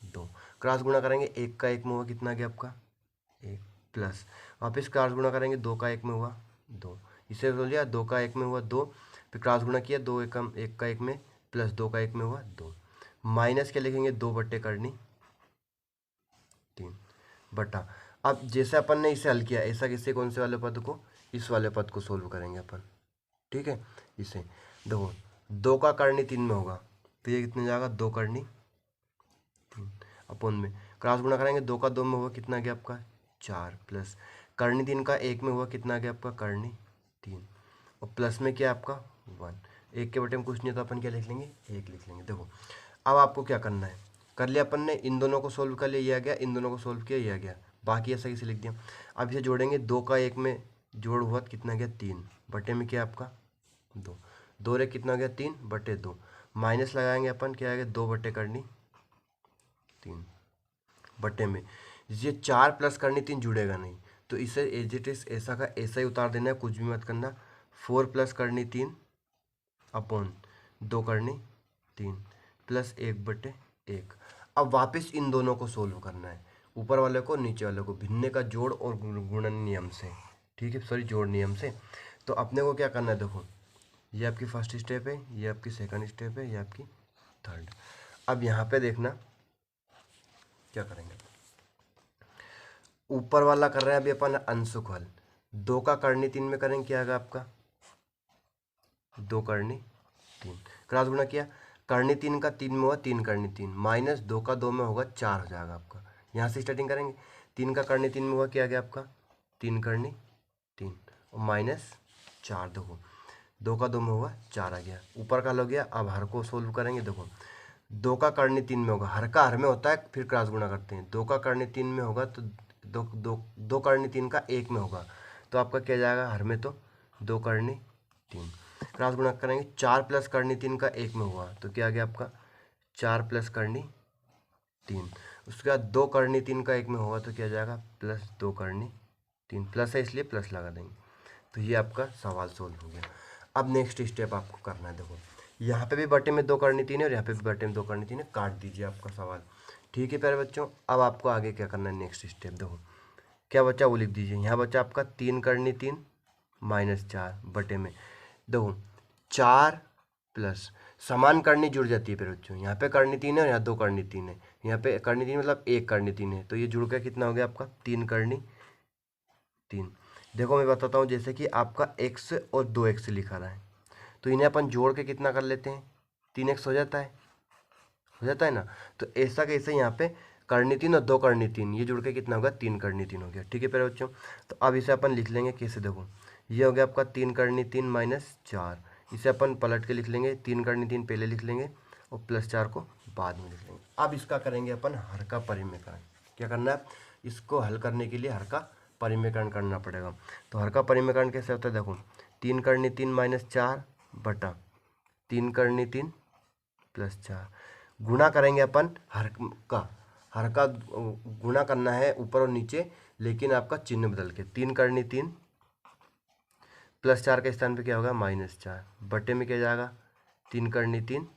2। क्रॉस गुणा करेंगे, 1 का 1 में हुआ, कितना आ गया आपका 1 प्लस वापस क्रॉस गुणा करेंगे, 2 का 1 में हुआ 2। इसे बोल दिया 2 का 1 में हुआ 2, फिर क्रॉस गुणा किया, 2 1 का 1 में प्लस 2 का 1 में हुआ 2, माइनस क्या लिखेंगे 2/3 बटा। अब जैसे अपन ने इसे हल किया, ऐसा किससे, कौन से वाले पद को, इस वाले पद को सोल्व करेंगे अपन। ठीक है, इसे देखो 2 का करनी 3 में होगा, तो ये कितने जाएगा 2 करनी 3 अपन में क्रॉस गुणा करेंगे, 2 का 2 में हुआ, कितना गया आपका 4 प्लस करनी 3 का 1 में हुआ, कितना गया आपका करनी 3 और प्लस में क्या आपका 1। 1 के बटे में कुछ नहीं, तो अपन क्या लिख लेंगे 1 लिख लेंगे। देखो अब आपको क्या करना है, कर लिया अपन ने, इन दोनों को सोल्व कर लिया, ये आ गया, इन दोनों को सोल्व किया, ये आ गया, बाकी ऐसा कैसे लिख दिया। अब इसे जोड़ेंगे, 2 का 1 में जोड़ हुआ, कितना गया 3 बटे में क्या आपका 2, 2 रे कितना गया 3/2, माइनस लगाएंगे अपन, क्या आएगा 2/3 बटे में, ये 4 प्लस करनी 3 जुड़ेगा नहीं, तो इसे एज इट इज ऐसा का ऐसा ही उतार देना है, कुछ भी मत करना। 4 प्लस करनी 3 अपॉन 2 करनी 3 प्लस 1/1। अब वापस इन दोनों को सोल्व करना है, ऊपर वाले को नीचे वाले को, भिन्न का जोड़ और गुणन नियम से। ठीक है, सॉरी जोड़ नियम से। तो अपने को क्या करना है, देखो ये आपकी फर्स्ट स्टेप है, ये आपकी सेकंड स्टेप है, ये आपकी थर्ड। अब यहाँ पे देखना क्या करेंगे, ऊपर वाला कर रहे हैं अभी अपन अंशुक हल। 2 का करनी 3 में करेंगे, क्या आएगा आपका 2 करनी 3, क्रॉस गुणा किया, करनी 3 का 3 में हुआ 3 करनी 3 माइनस 2 का 2 में होगा 4 हो जाएगा आपका। यहाँ से स्टार्टिंग करेंगे, 3 का करनी 3 में हुआ, क्या आ गया आपका 3 करनी 3 और माइनस 4। देखो 2 का 2 में हुआ 4 आ गया, ऊपर का हो गया। अब हर को सोल्व करेंगे, देखो 2 का करनी 3 में होगा, हर का हर में होता है, फिर क्रॉस गुणा करते हैं, 2 का करनी 3 में होगा तो दो दो दो करनी तीन का एक में होगा, तो आपका क्या जाएगा हर में, तो दो करनी तीन। क्रॉस गुणा करेंगे, 4 प्लस करनी तीन का एक में हुआ तो क्या आ गया आपका 4 प्लस करनी तीन। उसके बाद दो करनी तीन का एक में होगा तो क्या जाएगा प्लस दो करनी तीन, प्लस है इसलिए प्लस लगा देंगे। तो ये आपका सवाल सोल्व हो गया। अब नेक्स्ट स्टेप आपको करना है, देखो यहाँ पे भी बटे में दो करनी तीन है और यहाँ पे भी बटे में दो करनी तीन है, काट दीजिए आपका सवाल। ठीक है प्यारे बच्चों, अब आपको आगे क्या करना है, नेक्स्ट स्टेप देखो क्या बचा वो लिख दीजिए। यहाँ बचा आपका तीन करनी तीन माइनस चार बटे में, देखो चार प्लस समान करनी जुड़ जाती है फिर बच्चों, यहाँ पे करनी तीन है और यहाँ दो करनी तीन है, यहाँ पे करनी तीन मतलब एक करनी तीन है, तो ये जुड़ कर कितना हो गया आपका तीन करनी तीन। देखो मैं बताता हूँ, जैसे कि आपका एक्स और दो एक्स लिखा रहा है तो इन्हें अपन जोड़ के कितना कर लेते हैं, तीन एक्स हो जाता है ना। तो ऐसा कैसे यहाँ पे करनी तीन और दो करनी तीन, ये जुड़ के कितना होगा तीन करनी तीन हो गया। ठीक है प्यारे बच्चों, तो अब इसे अपन लिख लेंगे कैसे, देखो ये हो गया आपका तीन करनी तीन माइनस चार, इसे अपन पलट के लिख लेंगे, तीन करनी तीन पहले लिख लेंगे और प्लस चार को बाद में लिख लेंगे। अब इसका करेंगे अपन हर का परिमेयकरण। क्या करना है, इसको हल करने के लिए हर का परिमेयकरण करना पड़ेगा। तो हर का परिमेयकरण कैसे होता है, देखो तीन करनी तीन माइनस चार बटा तीन करनी तीन प्लस चार, गुणा करेंगे अपन हर का गुणा करना है ऊपर और नीचे, लेकिन आपका चिन्ह बदल के, तीन करनी तीन प्लस चार के स्थान पे क्या होगा माइनस चार, बटे में क्या जाएगा तीन करनी तीन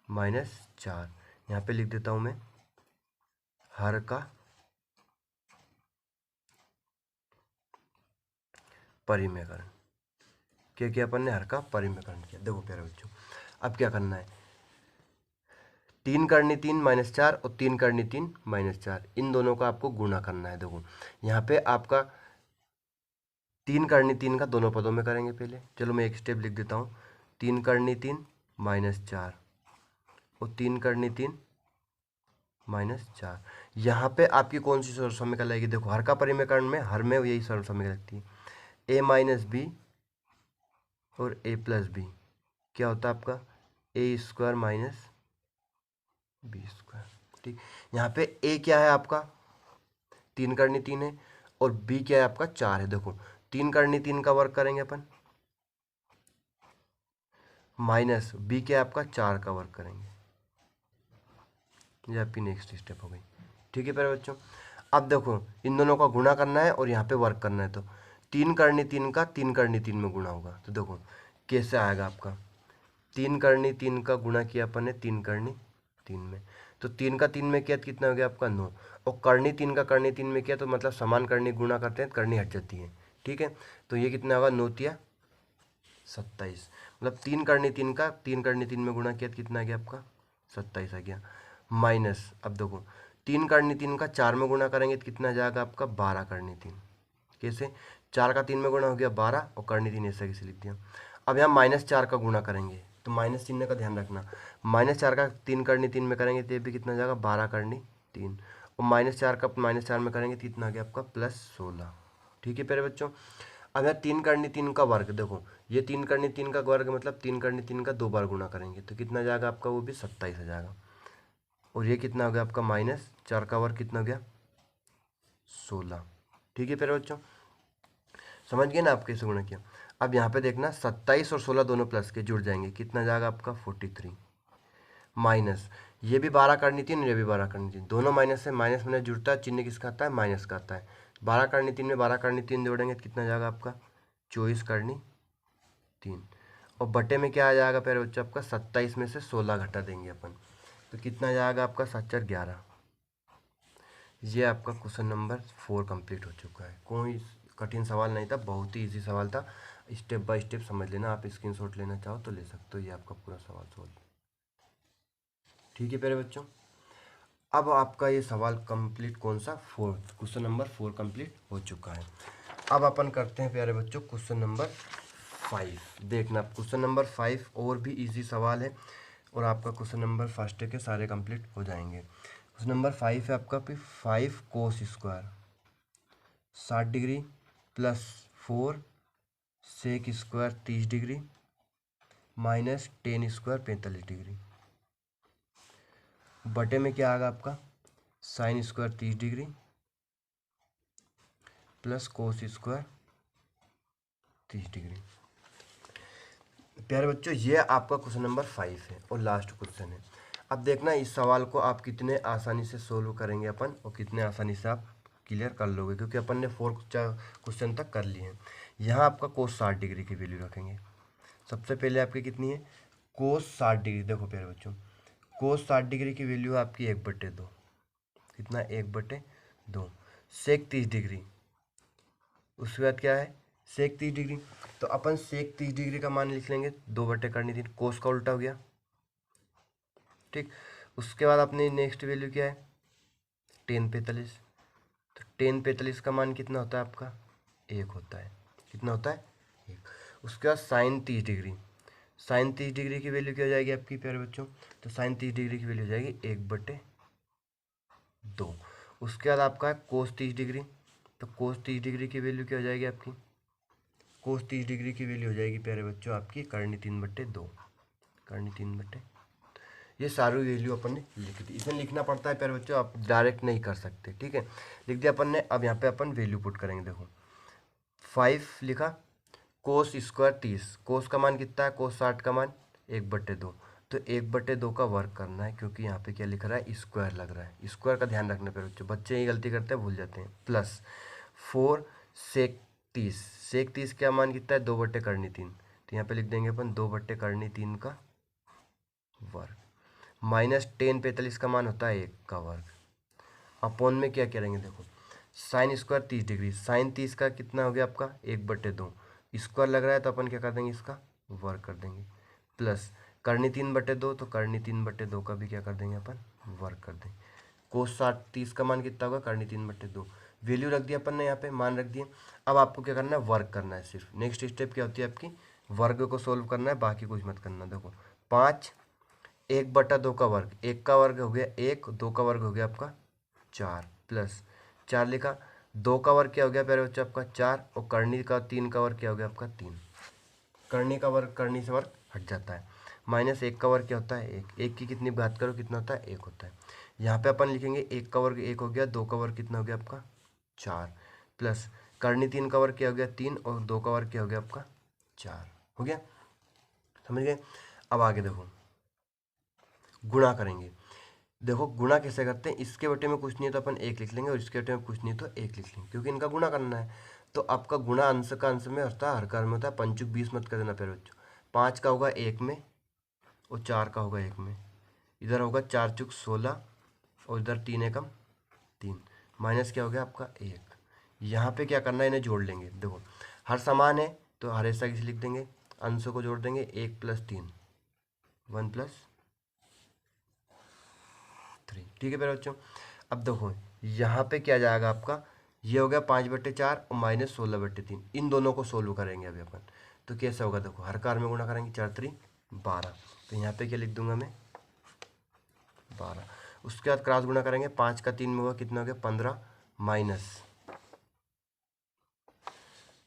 माइनस चार। यहाँ पे लिख देता हूँ मैं हर का परिमेयकरण। क्या किया अपन ने, हर का परिमेयकरण किया। देखो प्यारे बच्चों अब क्या करना है, तीन करनी तीन माइनस चार और तीन करनी तीन माइनस चार, इन दोनों का आपको गुणा करना है। देखो यहाँ पे आपका तीन करनी तीन का दोनों पदों में करेंगे पहले, चलो मैं एक स्टेप लिख देता हूँ, तीन करनी तीन माइनस चार और तीन करनी तीन माइनस चार। यहाँ पे आपकी कौन सी सर्वसम्यक लगेगी, देखो हर का परिमेयकरण में हर में यही सर्वसम्यक लगती है, ए माइनस बी और ए प्लस बी क्या होता है आपका ए स्क्वायर माइनस बी स्क्वायर। ठीक, यहाँ पे ए क्या है आपका तीन करनी तीन है और बी क्या है आपका चार है। देखो तीन करनी तीन का वर्ग करेंगे अपन माइनस बी क्या है आपका चार का वर्ग करेंगे, ये आपकी नेक्स्ट स्टेप हो गई। ठीक है प्यारे बच्चों, अब देखो इन दोनों का गुणा करना है और यहाँ पे वर्क करना है, तो तीन करनी तीन का तीन करनी तीन में गुणा होगा, तो देखो कैसे आएगा आपका तीन करनी तीन का गुणा किया अपन ने तीन करनी तीन में, तो तीन का तीन में किया तो कितना हो गया आपका नौ, और करनी तीन का करनी तीन में किया तो मतलब समान करनी गुणा करते हैं करनी हट जाती है। ठीक है, तो ये कितना होगा नौ तिया 27, मतलब तीन करनी तीन का तीन करनी तीन में गुणा किया तो कितना आ गया आपका 27 आ गया, माइनस अब देखो तीन करनी तीन का चार में गुणा करेंगे तो कितना जाएगा आपका 12 करनी तीन, कैसे चार का तीन में गुणा हो गया 12 और करनी तीन ऐसा कैसे लिख दिया। अब यहाँ माइनस चार का गुणा करेंगे तो माइनस चिन्ह का ध्यान रखना, माइनस चार का तीन करनी तीन में करेंगे तो ये भी कितना जाएगा 12 करनी तीन, और माइनस चार का माइनस चार में करेंगे तो कितना आ गया आपका +16। ठीक है प्यारे बच्चों, अब यहाँ तीन करनी तीन का वर्ग, देखो ये तीन करनी तीन का वर्ग मतलब तीन करनी तीन का दो बार गुणा करेंगे तो कितना जाएगा आपका वो भी 27 आ जाएगा, और ये कितना हो गया आपका माइनस चार का वर्ग कितना हो गया 16। ठीक है प्यारे बच्चों, समझ गए ना आप कैसे गुणा किया। अब यहाँ पे देखना 27 और 16 दोनों प्लस के जुड़ जाएंगे, कितना जाएगा आपका 43, माइनस ये भी 12 करनी तीन और ये भी 12 करनी तीन, दोनों माइनस से माइनस में जुड़ता है, चिन्ह किसका आता है माइनस का आता है। 12 करनी तीन में 12 करनी तीन जोड़ेंगे तो कितना जाएगा आपका 24 करनी तीन, और बटे में क्या आ जाएगा प्यारे बच्चों आपका 27 में से 16 घटा देंगे अपन तो कितना जाएगा आपका 7×4 = 11। ये आपका क्वेश्चन नंबर 4 कंप्लीट हो चुका है। कोई कठिन सवाल नहीं था, बहुत ही इजी सवाल था, स्टेप बाय स्टेप समझ लेना, आप स्क्रीनशॉट लेना चाहो तो ले सकते हो, ये आपका पूरा सवाल सोल्व। ठीक है प्यारे बच्चों, अब आपका ये सवाल कंप्लीट कौन सा 4 क्वेश्चन नंबर 4 कंप्लीट हो चुका है। अब अपन करते हैं प्यारे बच्चों क्वेश्चन नंबर 5। देखना क्वेश्चन नंबर 5 और भी इजी सवाल है और आपका क्वेश्चन नंबर फर्स्ट के सारे कंप्लीट हो जाएंगे। क्वेश्चन नंबर 5 है आपका 5 cos square 60 degree plus 4 sec square 30 degree minus 10 square 45 degree, बटे में क्या आएगा आपका sine square 30 degree plus cos square 30 degree. प्यारे बच्चों, ये आपका क्वेश्चन नंबर 5 है और लास्ट क्वेश्चन है। अब देखना इस सवाल को आप कितने आसानी से सोल्व करेंगे अपन, और कितने आसानी से आप क्लियर कर लोगे, क्योंकि अपन ने 4 क्वेश्चन तक कर लिए हैं। यहाँ आपका कोस 60 डिग्री की वैल्यू रखेंगे। सबसे पहले आपकी कितनी है, कोस 60 डिग्री। देखो प्यारे बच्चों, कोस 60 डिग्री की वैल्यू आपकी 1/2। कितना, 1/2। सेक 30 डिग्री, उसके बाद क्या है, सेक 30 डिग्री। तो अपन सेक 30 डिग्री का मान लिख लेंगे 2/3। कोस का उल्टा हो गया, ठीक। उसके बाद अपने नेक्स्ट वैल्यू क्या है, टेन 45। तो टेन 45 का मान कितना होता है आपका, 1 होता है। कितना होता है, 1। उसके बाद साइन 30 डिग्री। साइन 30 डिग्री की वैल्यू क्या हो जाएगी आपकी प्यारे बच्चों, तो साइन 30 डिग्री की वैल्यू हो जाएगी 1/2। उसके बाद आपका है कोस 30 डिग्री। तो कोस 30 डिग्री की वैल्यू क्या हो जाएगी आपकी, कोस 30 डिग्री की वैल्यू हो जाएगी प्यारे बच्चों आपकी करनी 3/2। करनी 3/2। ये सारी वैल्यू अपन ने लिख दी। इसमें लिखना पड़ता है प्यारे बच्चों, आप डायरेक्ट नहीं कर सकते, ठीक है। लिख दिया अपन ने। अब यहाँ पे अपन वैल्यू पुट करेंगे। देखो 5 लिखा, कोस स्क्वायर 30, कोस का मान कितना है, कोस 60 का मान 1/2। तो 1/2 का वर्क करना है, क्योंकि यहाँ पे क्या लिख रहा है, स्क्वायर लग रहा है। स्क्वायर का ध्यान रखना प्यारे बच्चों, बच्चे ये गलती करते हैं, भूल जाते हैं। प्लस 4 सेक 30। सेक 30 का मान कितना है, 2/3। तो यहाँ पे लिख देंगे अपन 2/3 का वर्ग। माइनस टेन 45 का मान होता है 1 का वर्ग। अपॉन में क्या करेंगे, देखो साइन स्क्वायर 30 डिग्री। साइन 30 का कितना हो गया आपका, 1/2। स्क्वायर लग रहा है तो अपन क्या कर देंगे, इसका वर्ग कर देंगे। प्लस करनी 3/2, तो करनी 3/2 का भी क्या कर देंगे अपन, वर्ग कर देंगे। कोस 60 30 का मान कितना होगा, करनी 3/2। वैल्यू रख दिया अपन ने, यहाँ पे मान रख दिए। अब आपको क्या करना है, वर्क करना है सिर्फ। नेक्स्ट स्टेप क्या होती है आपकी, वर्ग को सोल्व करना है, बाकी कुछ मत करना। देखो 5 1/2 का वर्ग, 1 का वर्ग हो गया 1, 2 का वर्ग हो गया आपका 4, प्लस 4 लिखा, 2 का वर्ग क्या हो गया प्यारे बच्चे आपका 4, और करनी का 3 का वर्ग क्या हो गया आपका 3। करनी का वर्ग करनी से वर्ग हट जाता है। माइनस 1 का वर्ग क्या होता है 1, 1 की कितनी बात करो कितना होता है 1 होता है। यहाँ पे अपन लिखेंगे 1 का वर्ग 1 हो गया, 2 का वर्ग कितना हो गया आपका 4, प्लस करनी 3 का वर्ग क्या हो गया 3, और 2 का वर्ग क्या हो गया आपका 4 हो गया। समझ गए। अब आगे देखो गुणा करेंगे। देखो गुणा कैसे करते हैं, इसके बटे में कुछ नहीं है तो अपन 1 लिख लेंगे, और इसके बटे में कुछ नहीं तो 1 लिख लेंगे, क्योंकि इनका गुणा करना है। तो आपका गुणा अंश का अंश में होता है, हर कार में होता है। 5×20 मत कर देना प्यारे बच्चों। 5 का होगा 1 में, और 4 का होगा 1 में। इधर होगा 4×16, और इधर 3 एकम 3, माइनस क्या हो गया आपका 1। यहाँ पे क्या करना है, इन्हें जोड़ लेंगे। देखो हर समान है तो हर ऐसा किसी लिख देंगे, अंशों को जोड़ देंगे। 1 + 3 1 + 3, ठीक है मेरे बच्चों। अब देखो यहाँ पे क्या जाएगा आपका, ये हो गया 5/4 और माइनस 16/3। इन दोनों को सोल्व करेंगे अभी अपन। तो कैसे होगा, देखो हर कार में गुणा करेंगे, 4×3 = 12। तो यहाँ पे क्या लिख दूंगा मैं, 12। उसके बाद क्रॉस गुणा करेंगे, 5 का 3 में होगा कितना हो गया 15, माइनस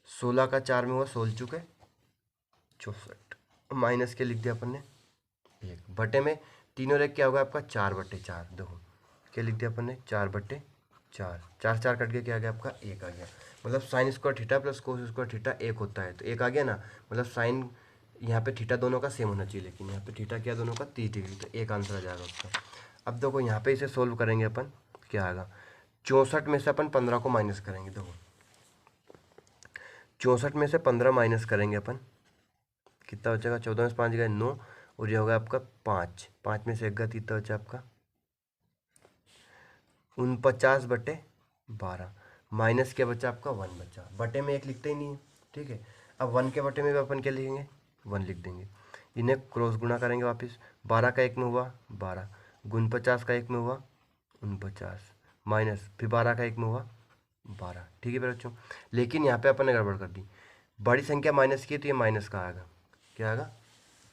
16 का 4 में हुआ 16 चुके 64, माइनस के लिख दिया अपन ने 1 बटे में 3 और 1 क्या होगा आपका 4/4। देखो क्या लिख दिया अपन ने 4/4, 4 4 कट गया, क्या आ गया आपका 1 आ गया। मतलब sine square theta plus cos square theta 1 होता है, तो 1 आ गया ना। मतलब साइन यहाँ पे थीटा दोनों का सेम होना चाहिए, लेकिन यहाँ पे थीटा क्या दोनों का 30 डिग्री, तो 1 आंसर आ जाएगा उसका। अब देखो यहाँ पे इसे सोल्व करेंगे अपन, क्या आएगा 64 में से अपन 15 को माइनस करेंगे। देखो 64 में से 15 माइनस करेंगे अपन, कितना बचेगा, 14 में 5 गए 9, और ये होगा आपका 5, 5 में से 1 गया, कितना बचा आपका 49/12, माइनस क्या बचा आपका 1 बचा। बटे में 1 लिखते ही नहीं है, ठीक है। अब 1 के बटे में भी अपन क्या लिखेंगे, 1 लिख देंगे। इन्हें क्रॉस गुणा करेंगे वापस, 12 का 1 में हुआ 12, 49 का 1 में हुआ 49, माइनस फिर 12 का 1 में हुआ 12, ठीक है मेरे बच्चों। लेकिन यहाँ पे अपन ने गड़बड़ कर दी, बड़ी संख्या माइनस की है तो ये माइनस का आएगा, क्या आएगा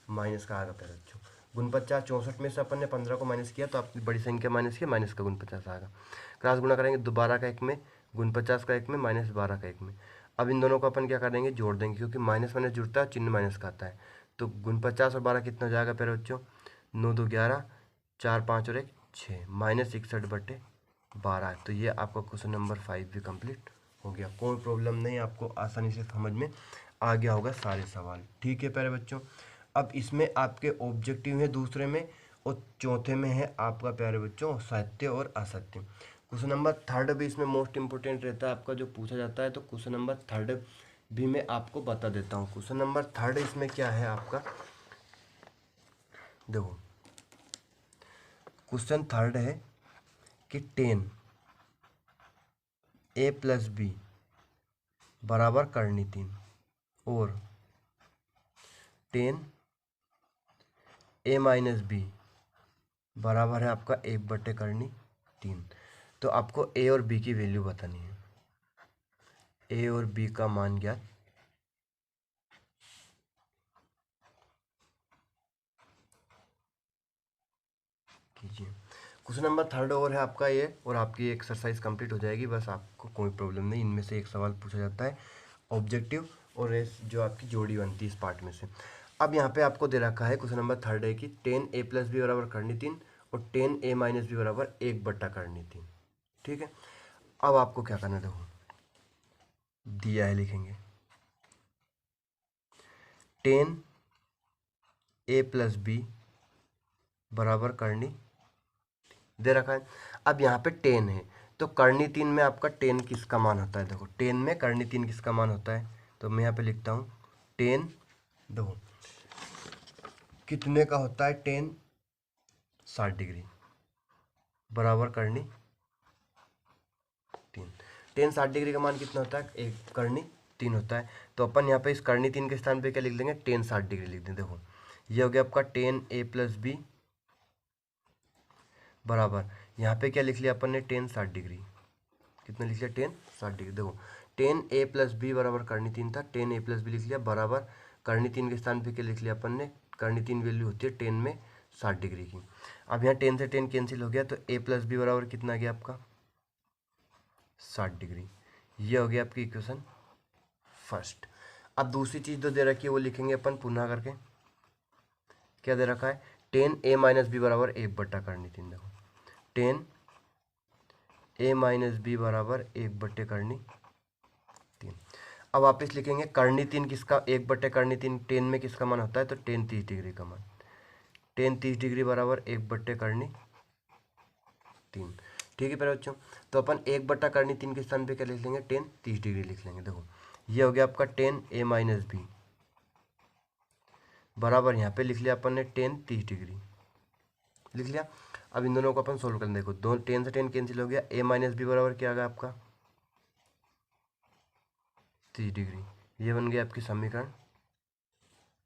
माइनस का आएगा मेरे बच्चों। 49 64 में से अपन ने 15 को माइनस किया तो आपकी बड़ी संख्या माइनस की, माइनस का 49 आएगा। क्रॉस गुणा करेंगे, 12 का 1 में 49 का 1 में माइनस 12 का 1 में। अब इन दोनों को अपन क्या करेंगे, जोड़ देंगे, क्योंकि माइनस माइनस जुड़ता है, चिन्ह माइनस का आता है। तो 49 और 12 कितना हो जाएगा मेरे बच्चों, 9 2 11, 4 5 और 1 6, -61/12। तो ये आपका क्वेश्चन नंबर 5 भी कंप्लीट हो गया, कोई प्रॉब्लम नहीं, आपको आसानी से समझ में आ गया होगा सारे सवाल। ठीक है प्यारे बच्चों, अब इसमें आपके ऑब्जेक्टिव है दूसरे में, और चौथे में है आपका प्यारे बच्चों सत्य और असत्य। क्वेश्चन नंबर थर्ड भी इसमें मोस्ट इंपोर्टेंट रहता है आपका, जो पूछा जाता है, तो क्वेश्चन नंबर थर्ड भी मैं आपको बता देता हूँ। क्वेश्चन नंबर थर्ड इसमें क्या है आपका, देखो क्वेश्चन थर्ड है कि 10 a+b बराबर करनी 3 और 10 a-b बराबर है आपका 1/करनी 3। तो आपको ए और बी की वैल्यू बतानी है। ए और बी का मान ज्ञात कीजिए। क्वेश्चन नंबर थर्ड और है आपका ये, और आपकी एक्सरसाइज कंप्लीट हो जाएगी, बस आपको कोई प्रॉब्लम नहीं। इनमें से एक सवाल पूछा जाता है ऑब्जेक्टिव, और जो आपकी जोड़ी बनती है इस पार्ट में से। अब यहाँ पे आपको दे रखा है क्वेश्चन नंबर थर्ड है कि 10a+b बराबर करनी 3 और 10a-b बराबर 1/करनी 3। ठीक है, अब आपको क्या करना है, देखो दिया है, लिखेंगे 10a+b बराबर करनी दे रखा है। अब यहाँ पे 10 है, तो करनी 3 में आपका 10 किसका मान होता है, देखो 10 में करनी 3 किसका मान होता है, तो मैं यहाँ पे लिखता हूँ 10, देखो कितने का होता है 10, 60 डिग्री बराबर करनी 3। 10 60 डिग्री का मान कितना होता है, एक करनी 3 होता है। तो अपन यहाँ पे इस करनी 3 के स्थान पे क्या लिख देंगे, 10 60 डिग्री लिख देंगे। देखो ये हो गया आपका 10a+b बराबर, यहाँ पे क्या लिख लिया अपन ने, 10 60 डिग्री, कितना लिख लिया 10 60 डिग्री। देखो 10a+b बराबर करनी 3 था, 10a+b लिख लिया बराबर करनी 3 के स्थान पे क्या लिख लिया अपन ने, करनी 3 वैल्यू होती है 10 में 60 डिग्री की। अब यहाँ 10 से 10 कैंसिल हो गया, तो a+b बराबर कितना आ गया आपका 60 डिग्री। ये हो गया आपकी इक्वेशन फर्स्ट। अब दूसरी चीज़ जो दे रखी है वो लिखेंगे अपन पुनः करके। क्या दे रखा है, 10a-b बराबर 1/करनी 3। देखो 10a-b बराबर 1/करनी 3। अब वापस लिखेंगे करनी 3 किसका, 1/करनी 3 10 में किसका मान होता है, तो 10 30 डिग्री का मान, 10 30 डिग्री बराबर 1/करनी 3। ठीक है प्यारे बच्चों, तो अपन 1/करनी 3 के स्थान पे क्या लिख लेंगे, 10 30 डिग्री लिख लेंगे। देखो ये हो गया आपका 10a-b बराबर, यहाँ पे लिख लिया अपन ने 10 30 डिग्री लिख लिया। अब इन दोनों को अपन सोल्व कर देखो, 10 से 10 कैंसिल हो गया, a-b बराबर क्या आ गया आपका 30 डिग्री। ये बन गया आपकी समीकरण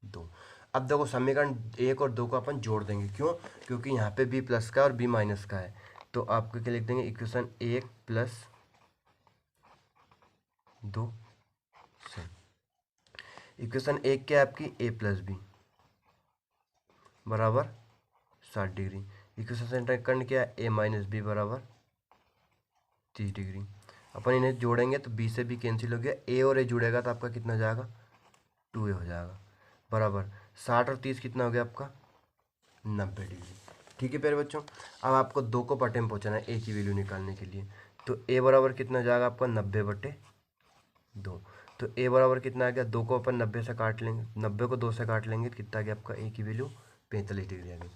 2। अब देखो समीकरण 1 और 2 को अपन जोड़ देंगे, क्यों, क्योंकि यहाँ पे b प्लस का और b माइनस का है, तो आपको क्या लिख देंगे, इक्वेशन 1 + 2 से इक्वेशन 1 क्या है आपकी, a+b बराबर 60 डिग्री। इक्वेशन समीकरण क्या है, a-b बराबर 30 डिग्री। अपन इन्हें जोड़ेंगे तो b से b कैंसिल हो गया, a और a जुड़ेगा तो आपका कितना जाएगा 2a हो जाएगा, बराबर 60 और 30 कितना हो गया आपका 90 डिग्री। ठीक है प्यारे बच्चों, अब आपको 2 को पटे में पहुँचाना है a की वैल्यू निकालने के लिए, तो a बराबर कितना जाएगा आपका 90/2। तो a बराबर कितना आ गया, 2 को अपन 90 से काट लेंगे, 90 को 2 से काट लेंगे तो कितना आ गया आपका a की वैल्यू 45 डिग्री आ गई।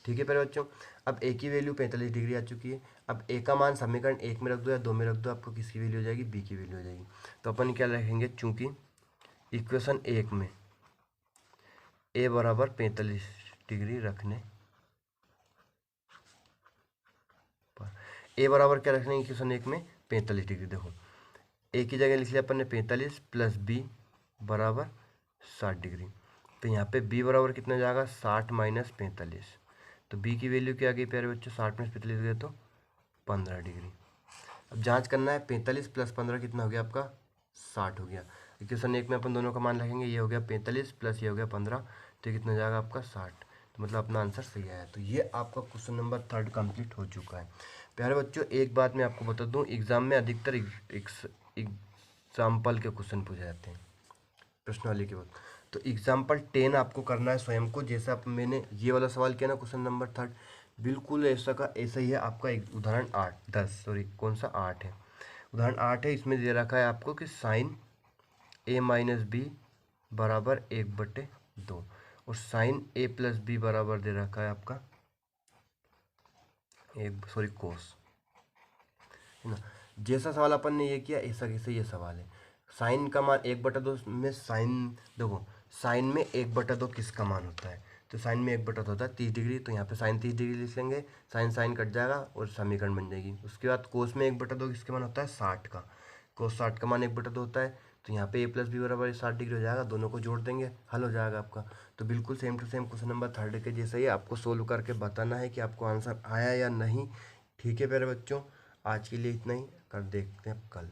ठीक है प्यारे बच्चों, अब a की वैल्यू 45 डिग्री आ चुकी है। अब a का मान समीकरण 1 में रख दो या 2 में रख दो, आपको किसकी वैल्यू हो जाएगी, b की वैल्यू हो जाएगी। तो अपन क्या रखेंगे, चूंकि इक्वेशन 1 में a बराबर 45 डिग्री रखने पर, a बराबर क्या रखने इक्वेशन 1 में 45 डिग्री। देखो a की जगह लिख लिया अपन ने 45 + b बराबर 60 डिग्री। तो यहाँ पे b बराबर कितना जाएगा 60 - 45, तो b की वैल्यू क्या आ गई प्यारे बच्चों, 60 में 45 गए तो 15 डिग्री। अब जांच करना है, 45 + 15 कितना हो गया आपका 60 हो गया। इक्वेशन 1 में अपन दोनों का मान रखेंगे, ये हो गया 45 प्लस ये हो गया 15, तो कितना जाएगा आपका 60। तो मतलब अपना आंसर सही आया। तो ये आपका क्वेश्चन नंबर 3 कंप्लीट हो चुका है। प्यारे बच्चों एक बात मैं आपको बता दूं, एग्जाम में अधिकतर एग्जाम्पल के क्वेश्चन पूछे जाते हैं प्रश्नावली के बाद। तो एग्जाम्पल 10 आपको करना है स्वयं को, जैसे आप मैंने ये वाला सवाल किया ना क्वेश्चन नंबर 3, बिल्कुल ऐसा का ऐसा ही है आपका। एक उदाहरण 10 कौन सा 8 है, उदाहरण 8 है, इसमें दे रखा है आपको कि साइन ए माइनस बी बराबर 1/2 और साइन ए प्लस बी बराबर दे रखा है आपका कोस, है ना। जैसा सवाल अपन ने ये किया ऐसा कैसे ये सवाल है। साइन का मान 1/2 में साइन, देखो साइन में 1/2 किसका मान होता है, तो साइन में 1/2 होता है 30 डिग्री, तो यहाँ पे साइन 30 डिग्री लिख लेंगे, साइन साइन कट जाएगा और समीकरण बन जाएगी। उसके बाद कोस में 1/2 किसका मान होता है 60 का, कोस 60 का मान 1/2 होता है, तो यहाँ पे ए प्लस बी बराबर 60 डिग्री हो जाएगा, दोनों को जोड़ देंगे, हल हो जाएगा आपका। तो बिल्कुल same to same question number 3 के जैसा ही आपको सोल्व करके बताना है कि आपको आंसर आया या नहीं। ठीक है प्यारे बच्चों, आज के लिए इतना ही, कर देखते हैं कल।